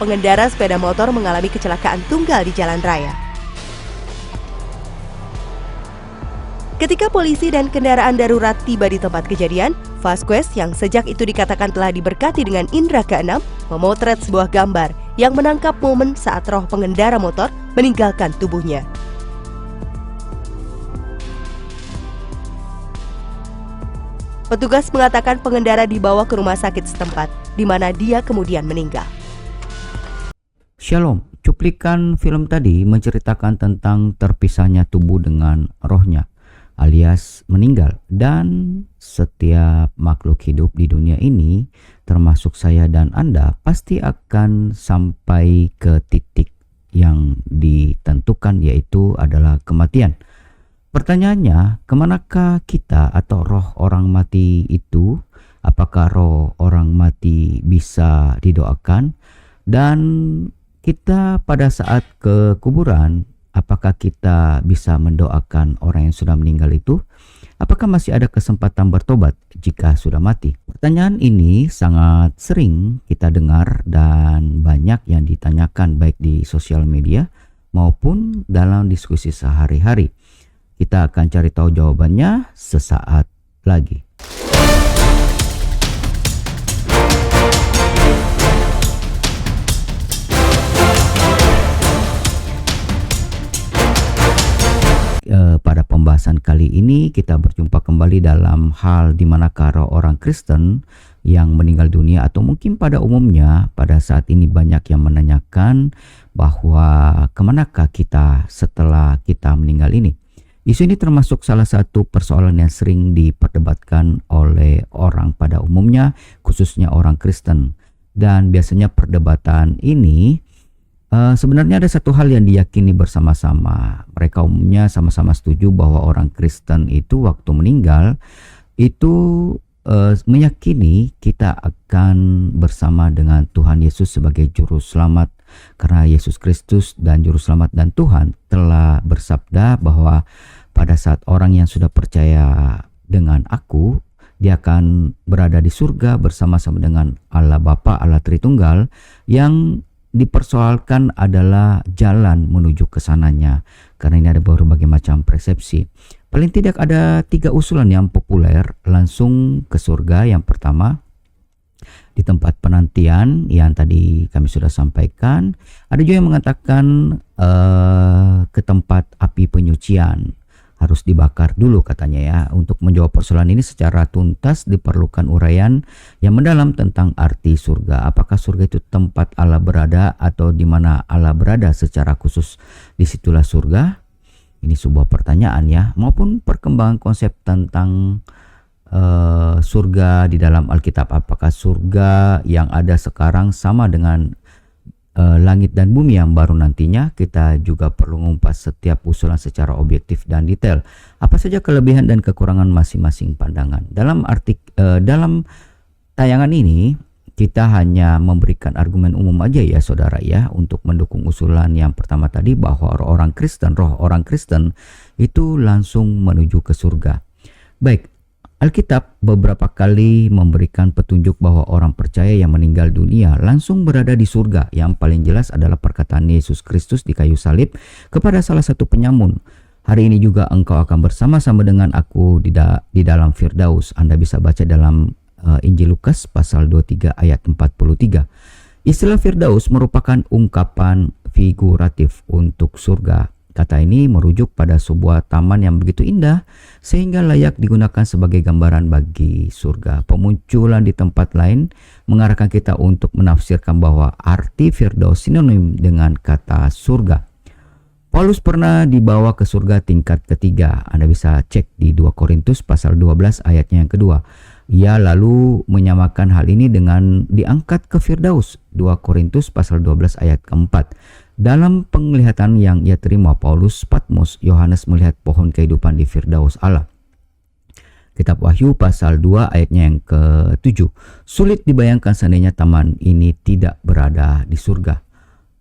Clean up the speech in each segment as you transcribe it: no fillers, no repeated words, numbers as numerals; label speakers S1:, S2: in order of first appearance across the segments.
S1: pengendara sepeda motor mengalami kecelakaan tunggal di jalan raya. Ketika polisi dan kendaraan darurat tiba di tempat kejadian, Vasquez yang sejak itu dikatakan telah diberkati dengan indera keenam memotret sebuah gambar yang menangkap momen saat roh pengendara motor meninggalkan tubuhnya. Petugas mengatakan pengendara dibawa ke rumah sakit setempat, di mana dia kemudian meninggal.
S2: Shalom, cuplikan film tadi menceritakan tentang terpisahnya tubuh dengan rohnya, alias meninggal. Dan setiap makhluk hidup di dunia ini, termasuk saya dan Anda, pasti akan sampai ke titik yang ditentukan, yaitu adalah kematian. Pertanyaannya, kemanakah kita atau roh orang mati itu? Apakah roh orang mati bisa didoakan? Dan kita pada saat ke kuburan, apakah kita bisa mendoakan orang yang sudah meninggal itu? Apakah masih ada kesempatan bertobat jika sudah mati? Pertanyaan ini sangat sering kita dengar dan banyak yang ditanyakan baik di sosial media maupun dalam diskusi sehari-hari. Kita akan cari tahu jawabannya sesaat lagi. Pada pembahasan kali ini kita berjumpa kembali dalam hal di manakah roh orang Kristen yang meninggal dunia, atau mungkin pada umumnya pada saat ini banyak yang menanyakan bahwa kemanakah kita setelah kita meninggal ini. Isu ini termasuk salah satu persoalan yang sering diperdebatkan oleh orang pada umumnya, khususnya orang Kristen. Dan biasanya perdebatan ini sebenarnya ada satu hal yang diyakini bersama-sama. Mereka umumnya sama-sama setuju bahwa orang Kristen itu waktu meninggal itu meyakini kita akan bersama dengan Tuhan Yesus sebagai juru selamat, karena Yesus Kristus dan juru selamat dan Tuhan telah bersabda bahwa pada saat orang yang sudah percaya dengan aku, dia akan berada di surga bersama-sama dengan Allah Bapa, Allah Tritunggal. Yang dipersoalkan adalah jalan menuju ke sananya, karena ini ada berbagai macam persepsi. Paling tidak ada 3 usulan yang populer langsung ke surga. Yang pertama, di tempat penantian yang tadi kami sudah sampaikan. Ada juga yang mengatakan ke tempat api penyucian, harus dibakar dulu katanya ya. Untuk menjawab persoalan ini secara tuntas diperlukan uraian yang mendalam tentang arti surga. Apakah surga itu tempat Allah berada, atau di mana Allah berada secara khusus disitulah surga? Ini sebuah pertanyaan ya, maupun perkembangan konsep tentang surga di dalam Alkitab. Apakah surga yang ada sekarang sama dengan langit dan bumi yang baru nantinya? Kita juga perlu mengupas setiap usulan secara objektif dan detail. Apa saja kelebihan dan kekurangan masing-masing pandangan. Dalam tayangan ini kita hanya memberikan argumen umum aja ya saudara ya, untuk mendukung usulan yang pertama tadi, bahwa roh orang Kristen itu langsung menuju ke surga. Baik, Alkitab beberapa kali memberikan petunjuk bahwa orang percaya yang meninggal dunia langsung berada di surga. Yang paling jelas adalah perkataan Yesus Kristus di kayu salib kepada salah satu penyamun. Hari ini juga engkau akan bersama-sama dengan aku di dalam Firdaus. Anda bisa baca dalam Injil Lukas pasal 23 ayat 43. Istilah Firdaus merupakan ungkapan figuratif untuk surga. Kata ini merujuk pada sebuah taman yang begitu indah sehingga layak digunakan sebagai gambaran bagi surga. Pemunculan di tempat lain mengarahkan kita untuk menafsirkan bahwa arti Firdaus sinonim dengan kata surga. Paulus pernah dibawa ke surga tingkat ketiga. Anda bisa cek di 2 Korintus pasal 12 ayatnya yang kedua. Ia lalu menyamakan hal ini dengan diangkat ke Firdaus. 2 Korintus pasal 12 ayat keempat. Dalam penglihatan yang ia terima Paulus Patmos, Yohanes melihat pohon kehidupan di Firdaus Allah. Kitab Wahyu pasal 2 ayatnya yang ke-7. Sulit dibayangkan seandainya taman ini tidak berada di surga.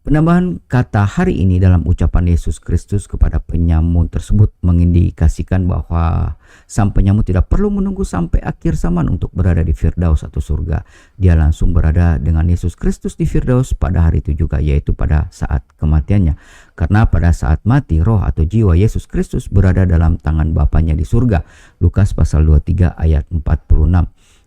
S2: Penambahan kata hari ini dalam ucapan Yesus Kristus kepada penyamun tersebut mengindikasikan bahwa sang penyamun tidak perlu menunggu sampai akhir zaman untuk berada di Firdaus atau surga. Dia langsung berada dengan Yesus Kristus di Firdaus pada hari itu juga, yaitu pada saat kematiannya. Karena pada saat mati, roh atau jiwa Yesus Kristus berada dalam tangan Bapanya di surga. Lukas pasal 23 ayat 46.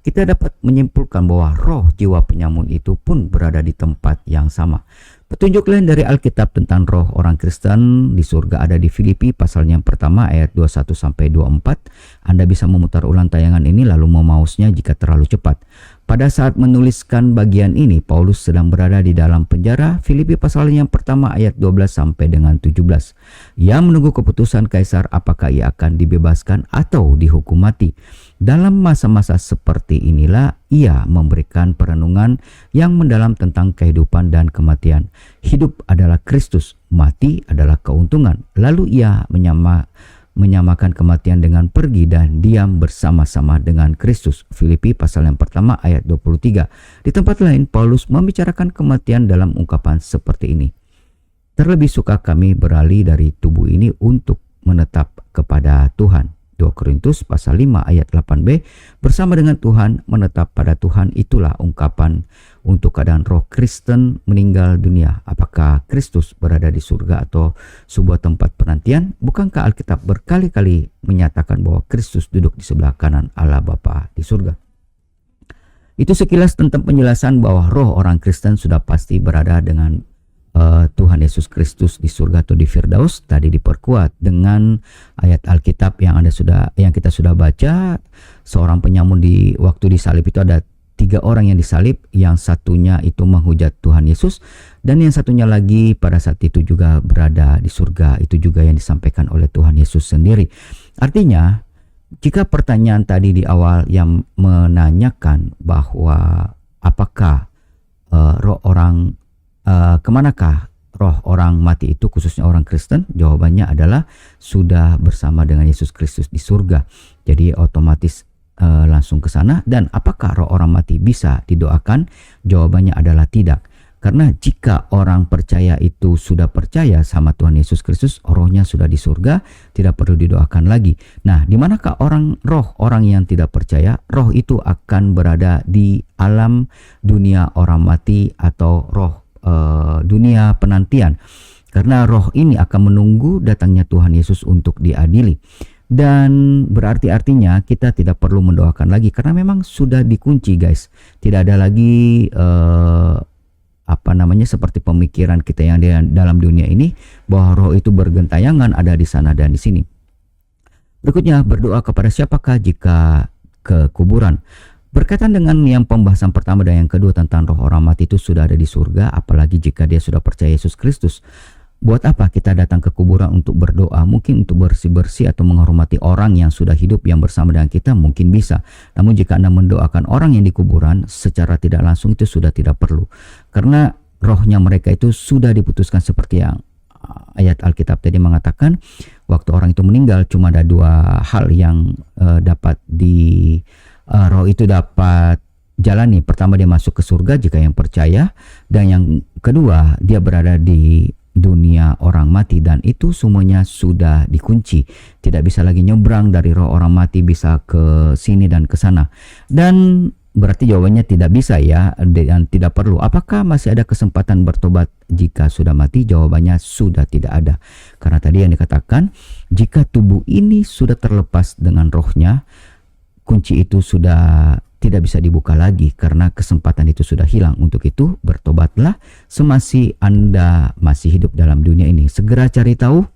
S2: Kita dapat menyimpulkan bahwa roh jiwa penyamun itu pun berada di tempat yang sama. Petunjuk lain dari Alkitab tentang roh orang Kristen di surga ada di Filipi pasal yang pertama ayat 21-24. Anda bisa memutar ulang tayangan ini lalu memausnya jika terlalu cepat. Pada saat menuliskan bagian ini, Paulus sedang berada di dalam penjara. Filipi pasal yang pertama ayat 12 sampai dengan 17. Ia menunggu keputusan kaisar apakah ia akan dibebaskan atau dihukum mati. Dalam masa-masa seperti inilah ia memberikan perenungan yang mendalam tentang kehidupan dan kematian. Hidup adalah Kristus, mati adalah keuntungan. Lalu ia menyamakan kematian dengan pergi dan diam bersama-sama dengan Kristus. Filipi pasal yang pertama ayat 23. Di tempat lain Paulus membicarakan kematian dalam ungkapan seperti ini. Terlebih suka kami beralih dari tubuh ini untuk menetap kepada Tuhan. 2 Korintus pasal 5 ayat 8b, bersama dengan Tuhan, menetap pada Tuhan, itulah ungkapan untuk keadaan roh Kristen meninggal dunia. Apakah Kristus berada di surga atau sebuah tempat penantian? Bukankah Alkitab berkali-kali menyatakan bahwa Kristus duduk di sebelah kanan Allah Bapa di surga? Itu sekilas tentang penjelasan bahwa roh orang Kristen sudah pasti berada dengan Tuhan Yesus Kristus di surga atau di Firdaus. Tadi diperkuat dengan ayat Alkitab yang kita sudah baca. Seorang penyamun di waktu disalib itu ada 3 orang yang disalib, yang satunya itu menghujat Tuhan Yesus, dan yang satunya lagi pada saat itu juga berada di surga. Itu juga yang disampaikan oleh Tuhan Yesus sendiri. Artinya, jika pertanyaan tadi di awal yang menanyakan bahwa apakah kemanakah roh orang mati itu, khususnya orang Kristen? Jawabannya adalah sudah bersama dengan Yesus Kristus di surga. Jadi otomatis langsung ke sana. Dan apakah roh orang mati bisa didoakan? Jawabannya adalah tidak. Karena jika orang percaya itu sudah percaya sama Tuhan Yesus Kristus, rohnya sudah di surga, tidak perlu didoakan lagi. Nah, di manakah orang yang tidak percaya? Roh itu akan berada di alam dunia orang mati atau roh dunia penantian, karena roh ini akan menunggu datangnya Tuhan Yesus untuk diadili. Dan artinya kita tidak perlu mendoakan lagi karena memang sudah dikunci, guys. Tidak ada lagi seperti pemikiran kita yang dalam dunia ini bahwa roh itu bergentayangan ada di sana dan di sini. Berikutnya, berdoa kepada siapakah jika ke kuburan? Berkaitan dengan yang pembahasan pertama dan yang kedua tentang roh orang mati itu sudah ada di surga, apalagi jika dia sudah percaya Yesus Kristus. Buat apa kita datang ke kuburan untuk berdoa? Mungkin untuk bersih-bersih atau menghormati orang yang sudah hidup yang bersama dengan kita, mungkin bisa. Namun jika Anda mendoakan orang yang di kuburan secara tidak langsung, itu sudah tidak perlu. Karena rohnya mereka itu sudah diputuskan, seperti yang ayat Alkitab tadi mengatakan, waktu orang itu meninggal cuma ada 2 hal yang dapat roh itu dapat jalani. Pertama, dia masuk ke surga jika yang percaya, dan yang kedua, dia berada di dunia orang mati, dan itu semuanya sudah dikunci. Tidak bisa lagi nyebrang dari roh orang mati bisa ke sini dan ke sana. Dan berarti jawabannya tidak bisa ya, dan tidak perlu. Apakah masih ada kesempatan bertobat jika sudah mati? Jawabannya sudah tidak ada. Karena tadi yang dikatakan, jika tubuh ini sudah terlepas dengan rohnya, kunci itu sudah tidak bisa dibuka lagi karena kesempatan itu sudah hilang. Untuk itu bertobatlah semasa Anda masih hidup dalam dunia ini. Segera cari tahu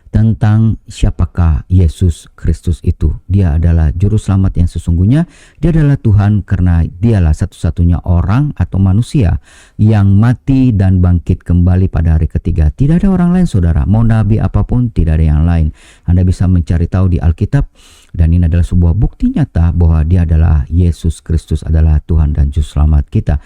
S2: tentang siapakah Yesus Kristus itu. Dia adalah juru selamat yang sesungguhnya. Dia adalah Tuhan karena dialah satu-satunya orang atau manusia yang mati dan bangkit kembali pada hari ketiga. Tidak ada orang lain, saudara. Mau nabi apapun, tidak ada yang lain. Anda bisa mencari tahu di Alkitab, dan ini adalah sebuah bukti nyata bahwa dia adalah Yesus Kristus adalah Tuhan dan juru selamat kita.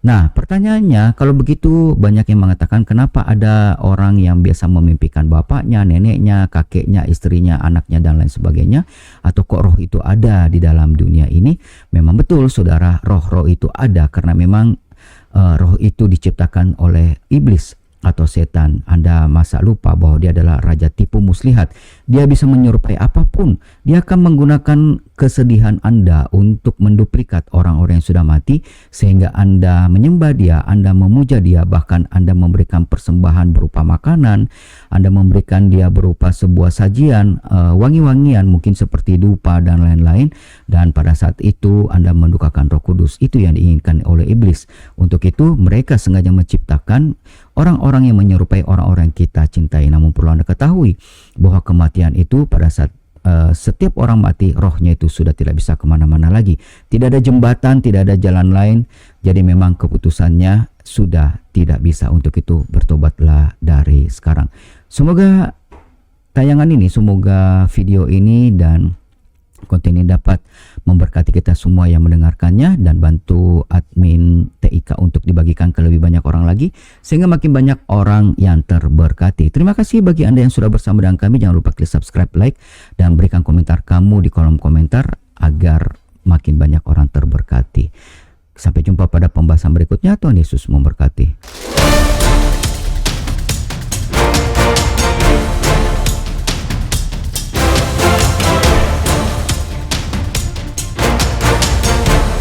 S2: Nah, pertanyaannya, kalau begitu banyak yang mengatakan kenapa ada orang yang biasa memimpikan bapaknya, neneknya, kakeknya, istrinya, anaknya, dan lain sebagainya, atau kok roh itu ada di dalam dunia ini? Memang betul, saudara, roh-roh itu ada karena memang roh itu diciptakan oleh iblis atau setan. Anda masa lupa bahwa dia adalah raja tipu muslihat. Dia bisa menyerupai apapun. Dia akan menggunakan kesedihan Anda untuk menduplikat orang-orang yang sudah mati, sehingga Anda menyembah dia, Anda memuja dia, bahkan Anda memberikan persembahan berupa makanan, Anda memberikan dia berupa sebuah sajian, wangi-wangian mungkin seperti dupa dan lain-lain, dan pada saat itu Anda mendukakan Roh Kudus. Itu yang diinginkan oleh iblis. Untuk itu mereka sengaja menciptakan orang-orang yang menyerupai orang-orang yang kita cintai. Namun perlu Anda ketahui bahwa kematian itu pada saat setiap orang mati, rohnya itu sudah tidak bisa kemana-mana lagi. Tidak ada jembatan, tidak ada jalan lain. Jadi memang keputusannya sudah tidak bisa. Untuk itu bertobatlah dari sekarang. Semoga tayangan ini, semoga video ini dan konten ini dapat memberkati kita semua yang mendengarkannya, dan bantu admin TIK untuk dibagikan ke lebih banyak orang lagi sehingga makin banyak orang yang terberkati. Terima kasih bagi Anda yang sudah bersama dengan kami. Jangan lupa klik subscribe, like, dan berikan komentar kamu di kolom komentar agar makin banyak orang terberkati. Sampai jumpa pada pembahasan berikutnya. Tuhan Yesus memberkati.